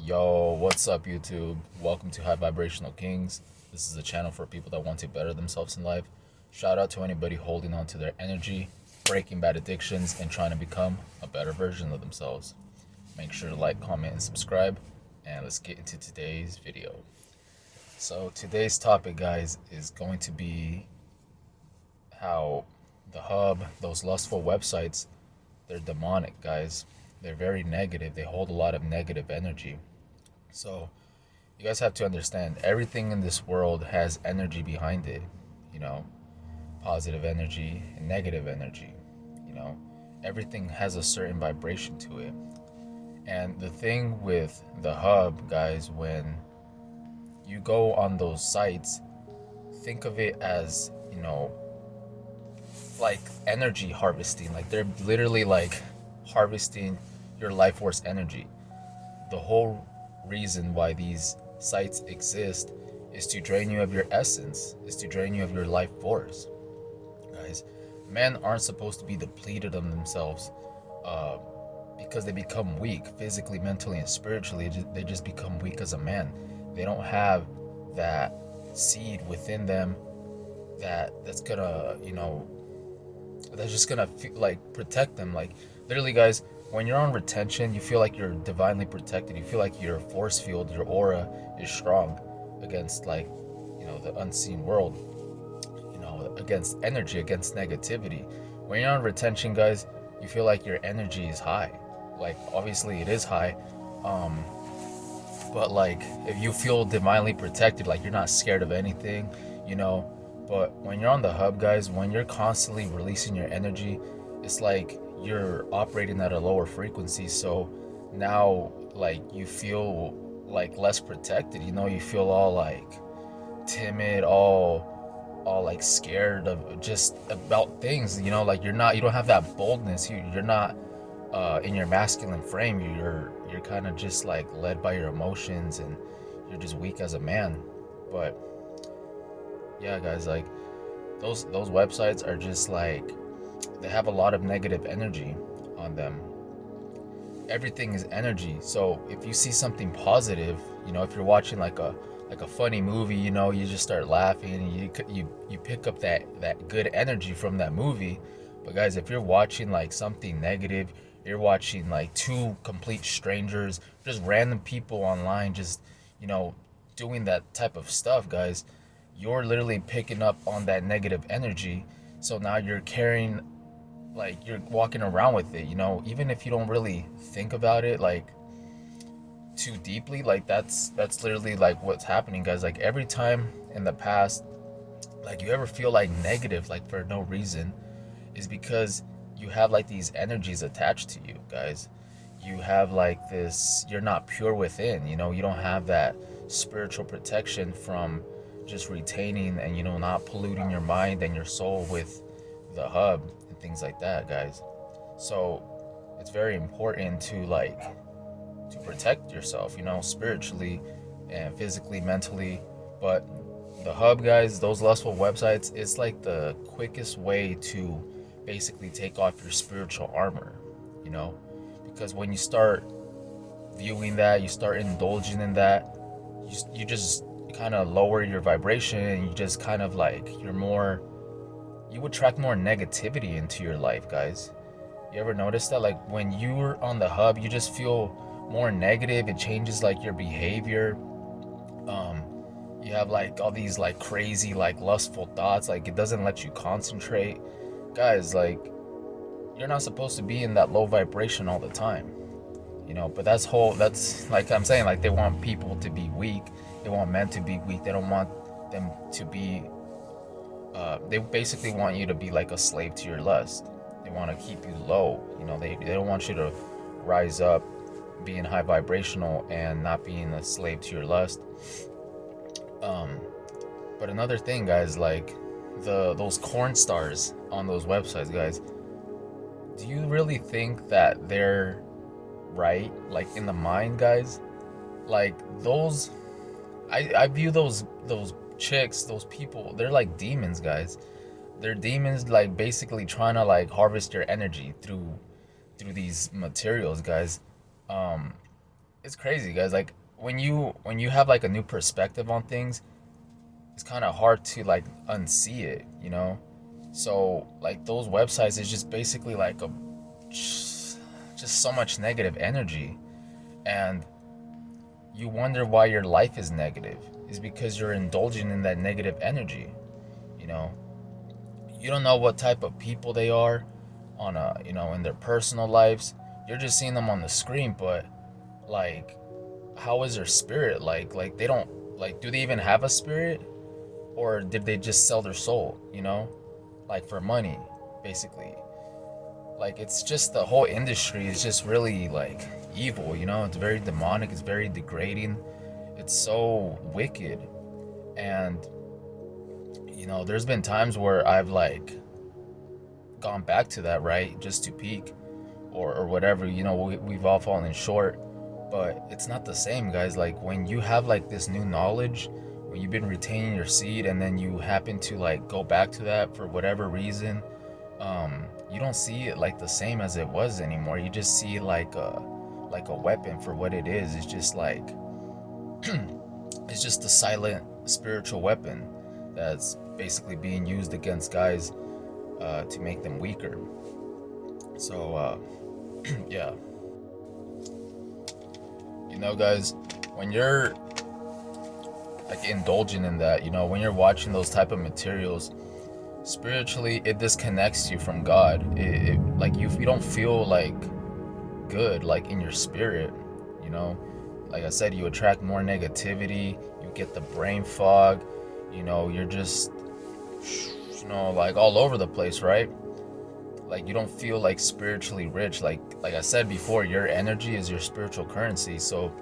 Yo, what's up, YouTube? Welcome to High Vibrational Kings. This is a channel for people that want to better themselves in life. Shout out to anybody holding on to their energy, breaking bad addictions, and trying to become a better version of themselves. Make sure to like, comment, and subscribe. And let's get into today's video. So, today's topic, guys, is going to be how the hub, those lustful websites, they're demonic, guys. They're very negative. They hold a lot of negative energy. So, you guys have to understand everything in this world has energy behind it, you know, positive energy and negative energy, you know, everything has a certain vibration to it. And the thing with the hub, guys, when you go on those sites, think of it as, like energy harvesting. Like they're literally like harvesting your life force energy. The whole reason why these sites exist is to drain you of your essence, is to drain you of your life force. Guys, men aren't supposed to be depleted of themselves uh, because they become weak physically, mentally, and spiritually. They just become weak as a man. They don't have that seed within them that's gonna, that's just gonna like protect them. Like literally, guys, when you're on retention, you feel like you're divinely protected. You feel like your force field, your aura is strong against like, the unseen world, against energy, against negativity. When you're on retention, guys, you feel like your energy is high. Like obviously it is high, um, but like if you feel divinely protected, like you're not scared of anything, you know. But when you're on the hub, guys, when you're constantly releasing your energy, it's like you're operating at a lower frequency. So now like you feel like less protected, you feel all like timid, all like scared of just about things, like you don't have that boldness. You're not in your masculine frame. You're kind of just like led by your emotions, and you're just weak as a man. But yeah, guys, like those websites are just like, they have a lot of negative energy on them. Everything is energy. So if you see something positive, if you're watching like a funny movie, you just start laughing, and you pick up that good energy from that movie. But guys, if you're watching like something negative, you're watching like two complete strangers, just random people online, just you know doing that type of stuff, guys, you're literally picking up on that negative energy. So now you're carrying, like you're walking around with it, even if you don't really think about it like too deeply. Like that's literally like what's happening, guys. Like every time in the past, like you ever feel like negative like for no reason, is because you have like these energies attached to you, guys. You have like this, you're not pure within, you don't have that spiritual protection from just retaining and not polluting your mind and your soul with the hub and things like that, guys. So it's very important to protect yourself, spiritually and physically, mentally. But the hub, guys, those lustful websites, it's like the quickest way to basically take off your spiritual armor, you know? Because when you start viewing that, you start indulging in that, you just kind of lower your vibration, and you just kind of like, you attract more negativity into your life, guys. You ever notice that? Like when you're on the hub, you just feel more negative. It changes like your behavior. Um, you have like all these like crazy, like lustful thoughts. Like it doesn't let you concentrate. Guys, like you're not supposed to be in that low vibration all the time. But that's like I'm saying, like they want people to be weak. They want men to be weak. They don't want them to be they basically want you to be like a slave to your lust. They want to keep you low. They don't want you to rise up, being high vibrational, and not being a slave to your lust. Um, but another thing, guys, like those corn stars on those websites, guys. Do you really think that they're right, like in the mind, guys? Like those, I view those chicks, those people, they're like demons, guys. They're demons, like basically trying to like harvest your energy through these materials, guys. Um, it's crazy, guys. Like when you have like a new perspective on things, it's kind of hard to like unsee it, you know. So like those websites is just basically like a just so much negative energy, and you wonder why your life is negative. Is because you're indulging in that negative energy, you know. You don't know what type of people they are on a, you know, in their personal lives. You're just seeing them on the screen, but like how is their spirit? Like they don't, like, do they even have a spirit, or did they just sell their soul, you know, like for money, basically? Like it's just the whole industry is just really like evil, you know. It's very demonic, it's very degrading, it's so wicked. And you know, there's been times where I've like gone back to that, right, just to peak, or whatever, you know. We've all fallen short, but it's not the same, guys. Like when you have like this new knowledge, when you've been retaining your seed, and then you happen to like go back to that for whatever reason, you don't see it like the same as it was anymore. You just see like a weapon for what it is. It's just like it's just a silent spiritual weapon that's basically being used against guys to make them weaker. So yeah, you know, guys, when you're like indulging in that, you know, when you're watching those type of materials, spiritually it disconnects you from God. It like you don't feel like good, like in your spirit, you know. Like I said, you attract more negativity, you get the brain fog, you know. You're just, you know, like all over the place, right? Like you don't feel like spiritually rich. Like I said before, your energy is your spiritual currency, so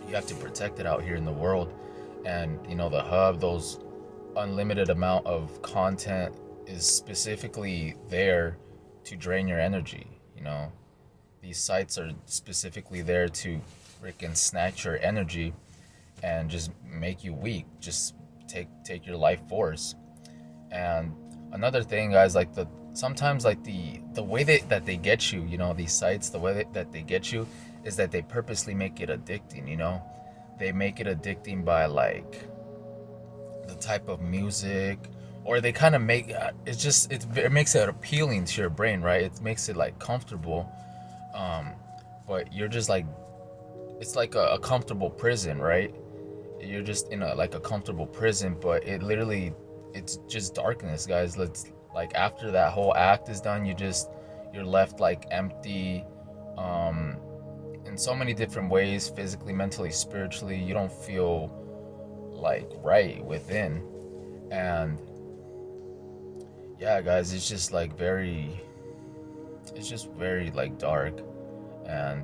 you have to protect it out here in the world. And you know, the hub, those unlimited amount of content is specifically there to drain your energy, you know. These sites are specifically there to freaking snatch your energy and just make you weak, just take your life force. And another thing, guys, like the sometimes like the way that they get you, you know, these sites, the way that they get you is that they purposely make it addicting, you know. They make it addicting by like the type of music, or they kind of make it's just it makes it appealing to your brain, right? It makes it like comfortable. um but you're just like, it's like a comfortable prison, right? You're just in a like a comfortable prison, but it literally, it's just darkness, guys. Let's, like, after that whole act is done, you're left like empty, um in so many different ways, physically, mentally, spiritually. You don't feel like right within. And yeah, guys, it's just like very, it's just very like dark. And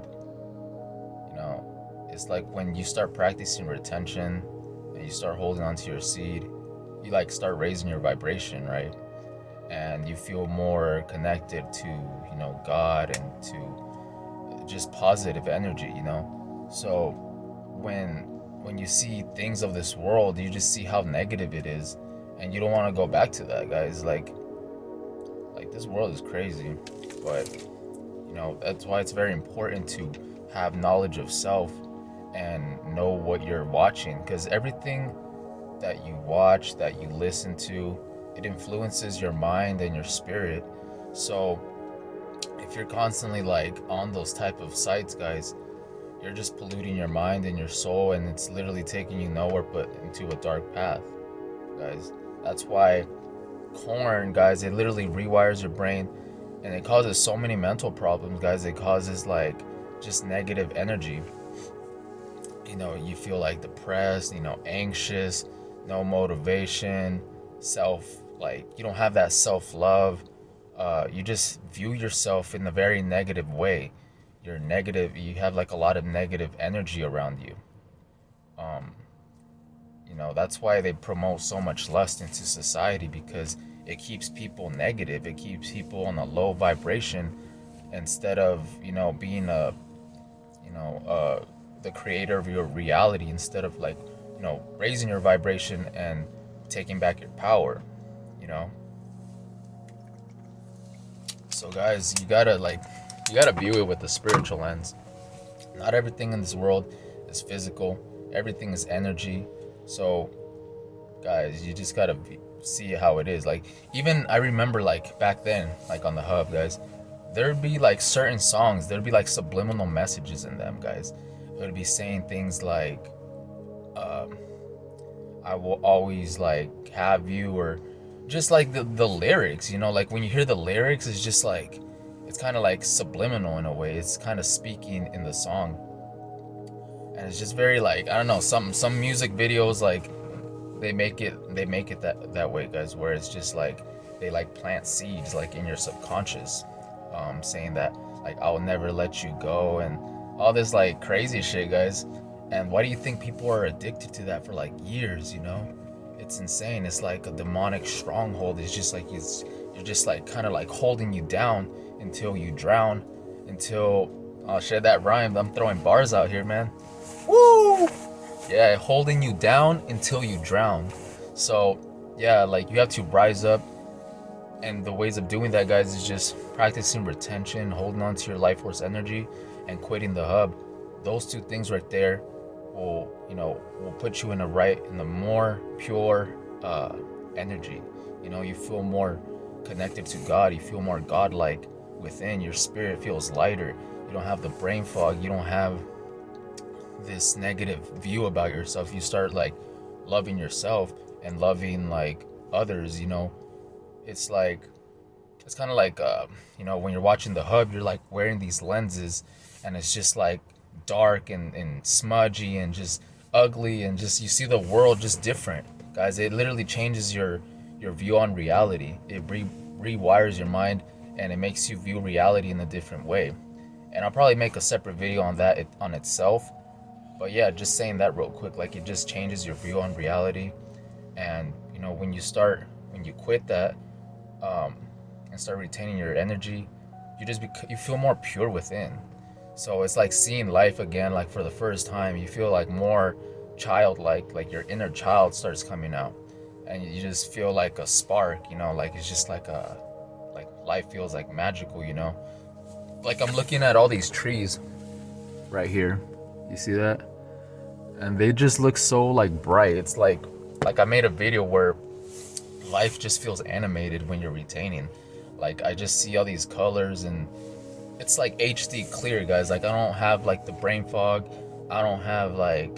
you know, it's like when you start practicing retention and you start holding on to your seed, you like start raising your vibration, right? And you feel more connected to, you know, God, and to just positive energy, you know. So when you see things of this world, you just see how negative it is, and you don't want to go back to that, guys. Like this world is crazy. But you know, that's why it's very important to have knowledge of self and know what you're watching, because everything that you watch, that you listen to, it influences your mind and your spirit. So if you're constantly like on those type of sites, guys, you're just polluting your mind and your soul, and it's literally taking you nowhere but into a dark path, guys. That's why corn, guys, it literally rewires your brain, and it causes so many mental problems, guys. It causes like just negative energy. You know, you feel like depressed, you know, anxious, no motivation, like you don't have that self-love. You just view yourself in a very negative way. You're negative, you have like a lot of negative energy around you. um you know, that's why they promote so much lust into society, because it keeps people negative, it keeps people on a low vibration, instead of, you know, being a, you know, the creator of your reality, instead of like, you know, raising your vibration and taking back your power, you know. So guys, you gotta view it with the spiritual lens. Not everything in this world is physical. Everything is energy. So, guys, you just gotta see how it is. Like, even I remember, like, back then, like on the hub, guys, there'd be like certain songs, there'd be like subliminal messages in them, guys. It would be saying things like, um, I will always like have you, or just like the lyrics, you know, like when you hear the lyrics, it's just like, it's kind of like subliminal in a way. It's kind of speaking in the song, and it's just very like, I don't know, some music videos, like they make it that way, guys, where it's just like they like plant seeds like in your subconscious, saying that like I'll never let you go and all this like crazy shit, guys. And why do you think people are addicted to that for like years, you know? It's insane. It's like a demonic stronghold. It's just like you're just like kind of like holding you down until you drown, until I'll share that rhyme. I'm throwing bars out here, man. Woo! Yeah, holding you down until you drown. So, yeah, like you have to rise up, and the ways of doing that, guys, is just practicing retention, holding on to your life force energy, and quitting the hub. Those two things right there will put you in the more pure energy. You know, you feel more connected to God. You feel more godlike within. Your spirit feels lighter. You don't have the brain fog. You don't have this negative view about yourself. You start like loving yourself and loving like others. You know, it's like, it's kind of like when you're watching the hub, you're like wearing these lenses, and it's just like dark and smudgy and just ugly, and just you see the world just different, guys. It literally changes your view on reality. It rewires your mind, and it makes you view reality in a different way. And I'll probably make a separate video on that on itself. But yeah, just saying that real quick, like it just changes your view on reality. And when you quit that, and start retaining your energy, you feel more pure within. So it's like seeing life again, like for the first time. You feel like more childlike, like your inner child starts coming out, and you just feel like a spark, like it's just like life feels like magical, Like I'm looking at all these trees right here. You see that? And they just look so like bright. It's like I made a video where life just feels animated when you're retaining. Like I just see all these colors, and it's like HD clear, guys. Like I don't have like the brain fog. I don't have like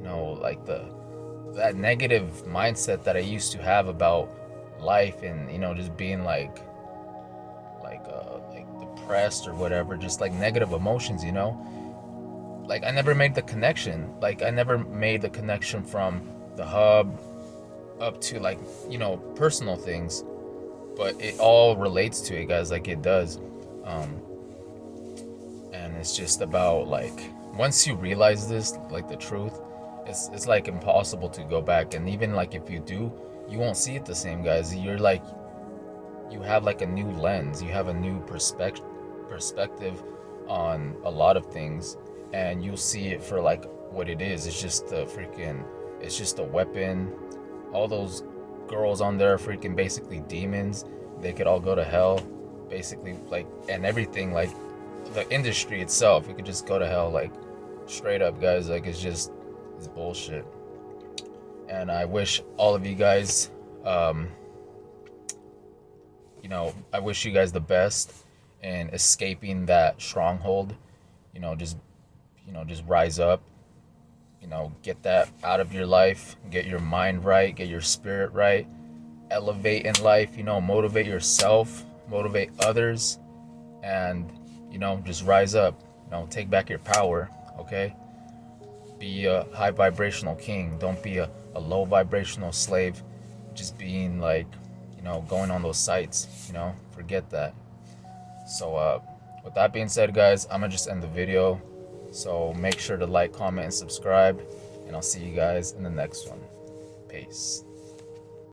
like that negative mindset that I used to have about life, and just being like depressed or whatever, just like negative emotions, like I never made the connection. Like I never made the connection from the hub up to like personal things, but it all relates to it, guys. Like it does. And it's just about like, once you realize this, like the truth, it's like impossible to go back. And even like if you do, you won't see it the same, guys. You're like, you have like a new lens, you have a new perspective on a lot of things, and you'll see it for like what it is. It's just it's just a weapon. All those girls on there are freaking basically demons. They could all go to hell, basically, like, and everything, like the industry itself, it could just go to hell, like straight up, guys. Like it's bullshit. And I wish all of you guys, I wish you guys the best in escaping that stronghold. Just rise up. Get that out of your life. Get your mind right. Get your spirit right. Elevate in life. Motivate yourself. Motivate others. And just rise up. Take back your power. Okay. Be a high vibrational king. Don't be a low vibrational slave. Just being like, going on those sites. Forget that. So with that being said, guys, I'm gonna just end the video. So make sure to like, comment, and subscribe, and I'll see you guys in the next one. Peace.